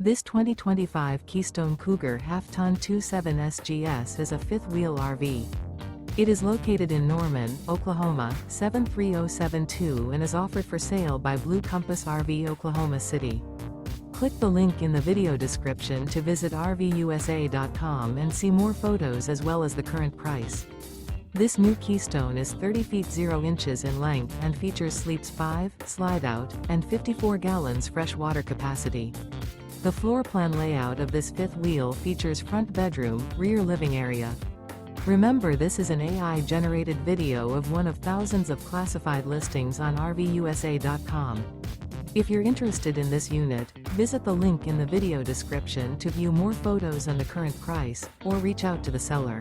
This 2025 Keystone Cougar Half-Ton 27 SGS is a fifth-wheel RV. It is located in Norman, Oklahoma, 73072 and is offered for sale by Blue Compass RV Oklahoma City. Click the link in the video description to visit RVUSA.com and see more photos as well as the current price. This new Keystone is 30 feet 0 inches in length and features sleeps 5, slide-out, and 54 gallons fresh water capacity. The floor plan layout of this fifth wheel features front bedroom, rear living area. Remember, this is an AI-generated video of one of thousands of classified listings on RVUSA.com. If you're interested in this unit, visit the link in the video description to view more photos and the current price, or reach out to the seller.